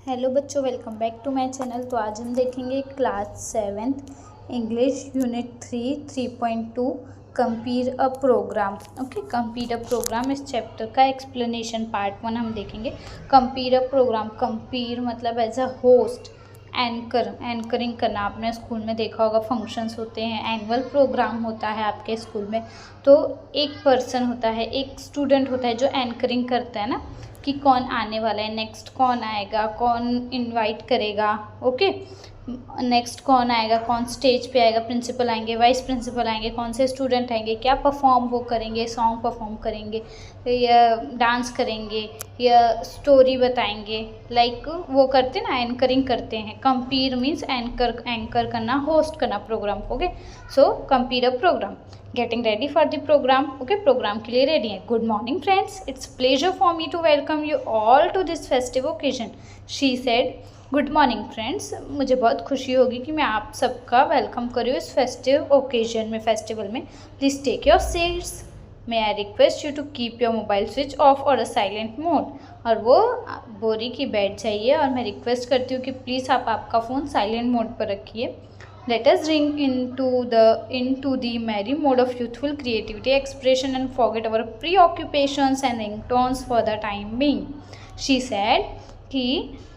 Hello बच्चों, welcome back to my channel. तो आज हम देखेंगे class 7th English unit 3.2 compere a programme. Okay, compere a programme इस चैप्टर का एक्सप्लेनेशन पार्ट 1 हम देखेंगे। कंपेयर अ प्रोग्राम, कंपेयर मतलब एज अ होस्ट, एंकरिंग करना। आपने स्कूल में देखा होगा, फंक्शंस होते हैं, एनुअल प्रोग्राम होता है आपके स्कूल में, तो एक पर्सन होता है, एक स्टूडेंट होता है जो एंकरिंग करता है ना, कि कौन आने वाला है, नेक्स्ट कौन आएगा, कौन इनवाइट करेगा, ओके, नेक्स्ट कौन आएगा, कौन स्टेज पे आएगा, प्रिंसिपल आएंगे, वाइस प्रिंसिपल आएंगे, कौन से स्टूडेंट आएंगे, क्या परफॉर्म वो करेंगे, सॉन्ग परफॉर्म करेंगे या डांस करेंगे या स्टोरी बताएंगे, लाइक वो करते ना, एंकरिंग करते हैं। कंपेयर मीन्स एंकर करना, होस्ट करना प्रोग्राम को। Okay, so compere a programme, getting ready for the programme. Okay, programme के लिए रेडी है। Good morning friends, it's pleasure for me to welcome you all to this festive occasion, she said. Good morning friends, मुझे बहुत खुशी होगी कि मैं आप सबका वेलकम करूँ इस फेस्टिव ओकेजन में, फेस्टिवल में। Please take your seats. May I request you to keep your mobile switch off और अ साइलेंट मोड। और वो बोरी की बैठ जाइए और मैं रिक्वेस्ट करती हूँ कि प्लीज़ आप आपका फ़ोन साइलेंट मोड पर रखिए। Let us ring into the merry mode of youthful creativity, expression, and forget our preoccupations and ringtones for the time being. She said कि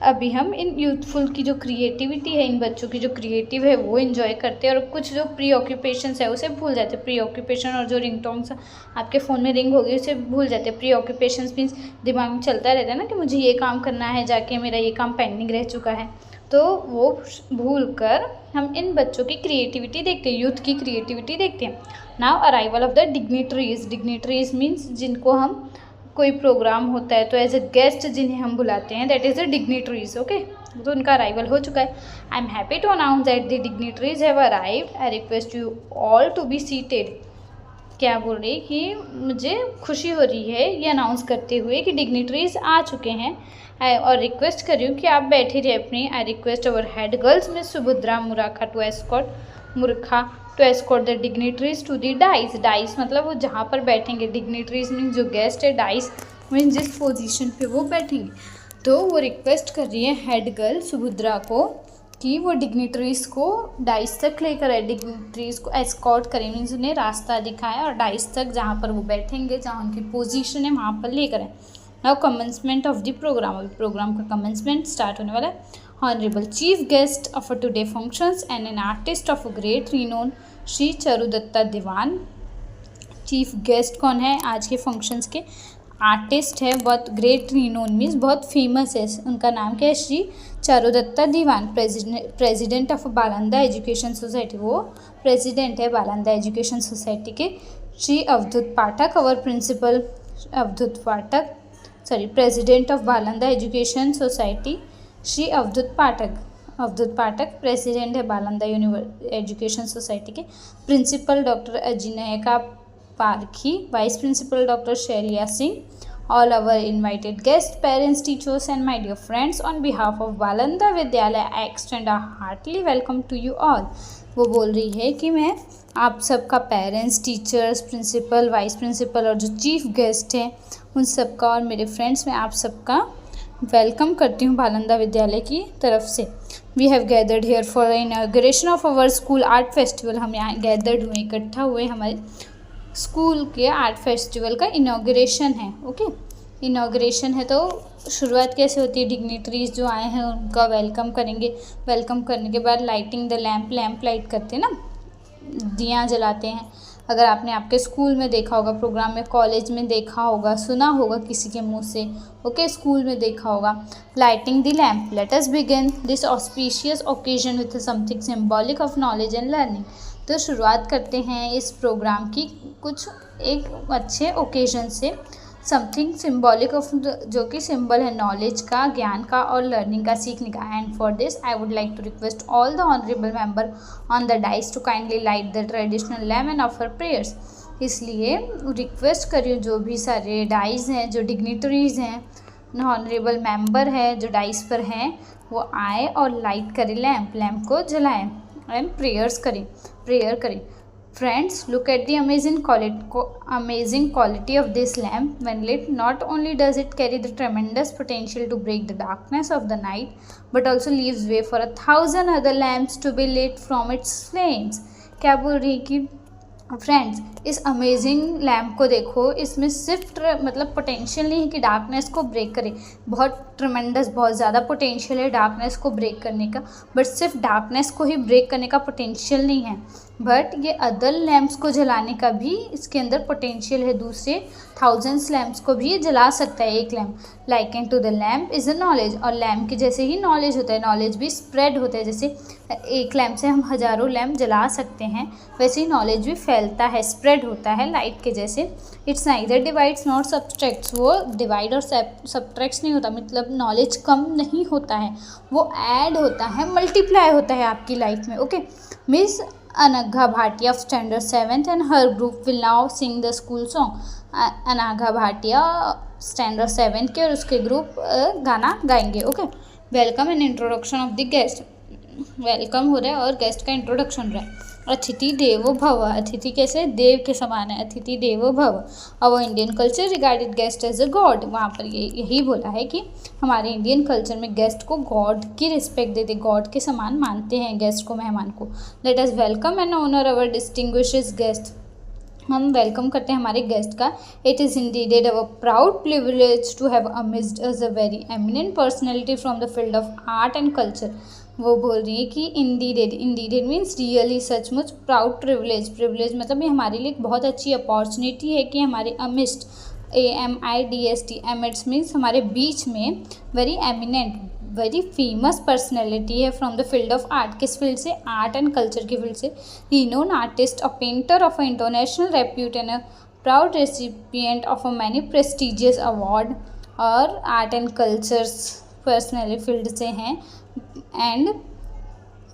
अभी हम इन यूथफुल की जो क्रिएटिविटी है, इन बच्चों की जो क्रिएटिव है वो इन्जॉय करते हैं और कुछ जो प्री ऑक्यूपेशंस है उसे भूल जाते हैं। प्री ऑक्यूपेशन और जो रिंगटोन्स आपके फ़ोन में रिंग होगी उसे भूल जाते हैं। प्री ऑक्यूपेशंस मीन्स दिमाग में चलता रहता है ना कि मुझे ये काम करना है, जाके मेरा ये काम पेंडिंग रह चुका है, तो वो भूल कर हम इन बच्चों की क्रिएटिविटी देखते हैं, यूथ की क्रिएटिविटी देखते हैं। Now arrival of the dignitaries. Dignitaries means जिनको हम, कोई प्रोग्राम होता है तो एज अ गेस्ट जिन्हें हम बुलाते हैं, that is the dignitaries. Okay, तो उनका अराइवल हो चुका है। I am happy to announce that the dignitaries have arrived. I request you all to be seated. क्या बोल रही कि मुझे खुशी हो रही है ये अनाउंस करते हुए कि डिग्निटरीज आ चुके हैं, और रिक्वेस्ट कर रही हूँ कि आप बैठे रहे अपनी। I request our head girls miss Subhadra Murakha to escort the dignitaries to the dais. Dais मतलब वो जहाँ पर बैठेंगे, डिग्निटरीज मीन्स जो गेस्ट है, डाइस मीन्स जिस पोजीशन पे वो बैठेंगे। तो वो रिक्वेस्ट कर रही है हेड गर्ल सुभद्रा को कि वो डिग्निटरीज को डाइस तक लेकर आए, डिग्निटरीज को एस्कॉर्ट करें, मीन्स उन्हें रास्ता दिखाएं और डाइस तक जहाँ पर वो बैठेंगे, जहाँ उनकी पोजीशन है वहाँ पर लेकर आए। Now commencement of the programme. अभी प्रोग्राम का कमेंसमेंट स्टार्ट होने वाला है। Honourable chief guest of today functions and an artist of great renown Shri Charudatta Diwan. Chief guest कौन है आज के फंक्शंस के? आर्टिस्ट है, बहुत ग्रेट रिनोन मीन्स बहुत फेमस है, उनका नाम क्या है? Shri Charudatta Diwan. President of Balanda education society, वो प्रेसिडेंट है बालंदा एजुकेशन सोसाइटी के। श्री अवधूत पाठक, our principal Avdhoot Pathak, president of Balanda education society Shri Avdhoot Pathak. Avdhoot Pathak president है बालंदा एजुकेशन सोसाइटी के। Principal doctor Ajinkya Parkhi, vice principal doctor Shailiya Singh. All our invited guest, parents, teachers and my dear friends, on behalf of Balanda Vidyalaya I extend a heartily welcome to you all. वो बोल रही है कि मैं आप सबका, parents, teachers, principal, vice principal और जो चीफ गेस्ट हैं उन सबका और मेरे फ्रेंड्स, मैं आप सबका वेलकम करती हूँ बालंदा विद्यालय की तरफ से। We have gathered here for inauguration of our school art festival. हम यहाँ गैदर्ड हुए, इकट्ठा हुए, हमारे स्कूल के आर्ट फेस्टिवल का इनॉग्रेशन है। ओके, इनॉग्रेशन है तो शुरुआत कैसे होती है? डिग्निटरीज जो आए हैं उनका वेलकम करेंगे। वेलकम करने के बाद लाइटिंग द लैम्प लाइट करते हैं ना, दिया जलाते हैं। अगर आपने आपके स्कूल में देखा होगा प्रोग्राम में, कॉलेज में देखा होगा, सुना होगा किसी के मुंह से, ओके, स्कूल में देखा होगा। Lighting the lamp. Let us begin this auspicious occasion with something symbolic of knowledge and learning. तो शुरुआत करते हैं इस प्रोग्राम की कुछ एक अच्छे ओकेजन से, समथिंग सिंबॉलिक ऑफ, जो कि सिंबल है नॉलेज का, ज्ञान का और लर्निंग का, सीखने का। And for this I would like to request all the honourable member on the dais to kindly light the traditional lamp and offer prayers. इसलिए रिक्वेस्ट करिए जो भी सारे डाइस हैं, जो डिग्निटरीज हैं, ऑनरेबल मेंबर है जो डाइस पर हैं, वो आए और लाइट करें लैम्प को जलाएं एंड प्रेयर करें। Friends, look at the amazing quality of this lamp. When lit, not only does it carry the tremendous potential to break the darkness of the night, but also leaves way for 1,000 other lamps to be lit from its flames. क्या बोल रही है कि friends, इस amazing lamp को देखो, इसमें सिर्फ मतलब पोटेंशियल नहीं है कि डार्कनेस को ब्रेक करे, बहुत ट्रमेंडस, बहुत ज़्यादा पोटेंशियल है डार्कनेस को ब्रेक करने का, बट सिर्फ डार्कनेस को ही ब्रेक करने का पोटेंशियल नहीं है, बट ये अदर लैम्प्स को जलाने का भी इसके अंदर पोटेंशियल है। दूसरे 1000s लैम्प्स को भी जला सकता है एक lamp. Liken to the lamp is a knowledge, और लैम्प के जैसे ही नॉलेज होता है, नॉलेज भी स्प्रेड होता है। जैसे एक लैम्प से हम हज़ारों लैम्प जला सकते हैं, वैसे ही नॉलेज भी फैलता है, स्प्रेड होता है लाइट के जैसे। इट्स नाइदर डिवाइड्स नॉट सब्सट्रैक्ट्स, वो डिवाइड और सब्ट्रैक्ट्स नहीं होता, मतलब नॉलेज कम नहीं होता है, वो ऐड होता है, मल्टीप्लाई होता है आपकी लाइफ में। Okay, miss Anagha Bhatia of Standard 7th and her group will now sing the school song. Anagha Bhatia standard 7 के और उसके ग्रुप गाना गाएंगे। Okay, welcome and introduction of the guest, welcome हो रहा है और गेस्ट का इंट्रोडक्शन हो रहा है। अतिथि देवो भव, अतिथि कैसे, देव के समान है, अतिथि देवो भव। Our Indian culture regarded guest as a god, वहाँ पर यही बोला है कि हमारे इंडियन कल्चर में गेस्ट को गॉड की रिस्पेक्ट देते, गॉड के समान मानते हैं गेस्ट को, मेहमान को। Let us welcome and honour our distinguished guest, हम वेलकम करते हैं हमारे गेस्ट का। It is indeed our proud privilege to have amidst us a very eminent personality from the field of art and culture. वो बोल रही है कि इंडीडेड मीन्स रियली, सचमुच, प्राउड प्रिविलेज, प्रिविलेज मतलब ये हमारे लिए एक बहुत अच्छी अपॉर्चुनिटी है कि हमारे अमिस्ट, AMIDST, एमिड्स मीन्स हमारे बीच में very eminent, very famous personality है from the field of art. किस फील्ड से, आर्ट एंड कल्चर की फील्ड से। Renown artist, a painter of a international repute and a proud recipient of a many prestigious award, और art and cultures personality field से हैं। And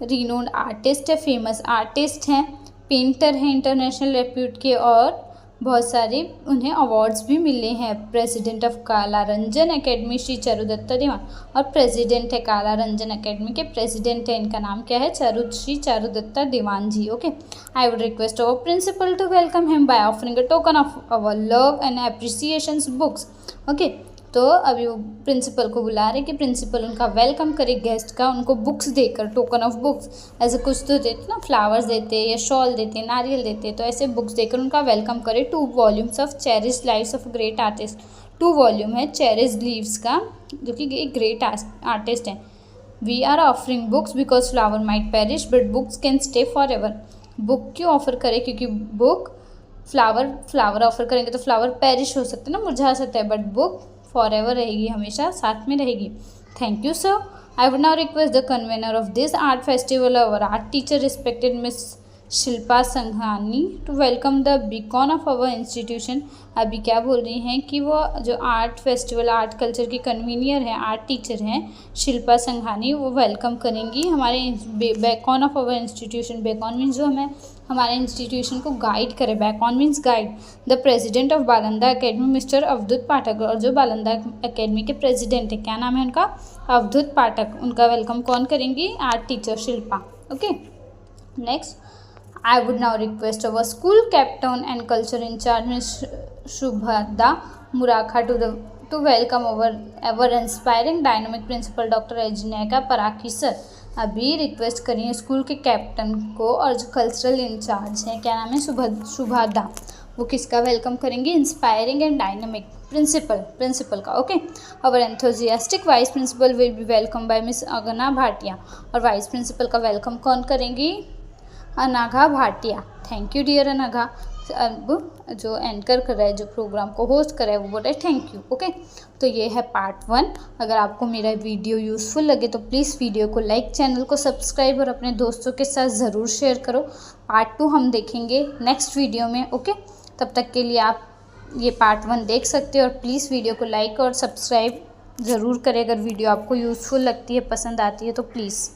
renowned artist है, famous artist हैं, painter हैं international repute के, और बहुत सारे उन्हें अवार्ड्स भी मिले हैं। प्रेसिडेंट ऑफ काला रंजन एकेडमी श्री चारुदत्ता दीवान, और प्रेसिडेंट है काला रंजन एकेडमी के, प्रेसिडेंट है, इनका नाम क्या है, Shri Charudatta Diwan ji. Okay, I would request our principal to welcome him by offering a token of our love and appreciations books. Okay, तो अभी वो प्रिंसिपल को बुला रहे कि प्रिंसिपल उनका वेलकम करे गेस्ट का, उनको बुक्स देकर, टोकन ऑफ बुक्स, ऐसे कुछ तो देते ना, फ्लावर्स देते या शॉल देते, नारियल देते, तो ऐसे बुक्स देकर उनका वेलकम करे। 2 volumes of cherish lives of great artist, 2 volume है चेरिश लीव्स का, जो कि एक ग्रेट आर्टिस्ट हैं। We are offering books because flower might perish but books can stay for ever. Book क्यों ऑफर करें, क्योंकि बुक, फ्लावर ऑफर करेंगे तो फ्लावर पेरिश हो सकता है ना, मुरझा सकता है, बट बुक फॉर एवर रहेगी, हमेशा साथ में रहेगी। Thank you sir. I would now request the convener of this art festival, our art teacher respected miss Shilpa Sanghani, to welcome the beacon of our institution. अभी क्या बोल रही हैं कि वो जो आर्ट फेस्टिवल, आर्ट कल्चर की कन्वीनियर है, आर्ट टीचर हैं शिल्पा संघानी, वो वेलकम करेंगी हमारे beacon of our institution. Beacon means जो हमें हमारे इंस्टीट्यूशन को गाइड करे, beacon means guide. The president of Balanda academy mister Avdhoot Pathak, और जो बालंदा एकेडमी के प्रेसिडेंट है, क्या नाम है उनका, अवधूत पाठक, उनका वेलकम कौन करेंगी, art teacher Shilpa. Okay, next I would now request our school captain and culture in charge Ms. Shubhada Murakha to welcome our inspiring dynamic principal Dr. Ajneka Paraki sir। अभी रिक्वेस्ट करिए स्कूल के captain को और जो cultural in charge हैं, क्या नाम है, शुभादा, वो किसका वेलकम करेंगे, इंस्पायरिंग एंड डायनामिक प्रिंसिपल का। Okay, our enthusiastic vice principal will be welcome by miss Agna Bhatia, और वाइस प्रिंसिपल का वेलकम कौन करेंगी, Anagha Bhatia. Thank you dear Anagha. अब जो एंकर कर रहा है, जो प्रोग्राम को होस्ट कर रहा है, वो बोल रहा है थैंक यू। ओके, तो ये है पार्ट 1। अगर आपको मेरा वीडियो यूज़फुल लगे तो प्लीज़ वीडियो को लाइक, चैनल को सब्सक्राइब और अपने दोस्तों के साथ ज़रूर शेयर करो। पार्ट 2 हम देखेंगे नेक्स्ट वीडियो में। ओके, तब तक के लिए आप ये पार्ट 1 देख सकते हो, और प्लीज़ वीडियो को लाइक और सब्सक्राइब ज़रूर करें अगर वीडियो आपको यूज़फुल लगती है, पसंद आती है तो प्लीज़।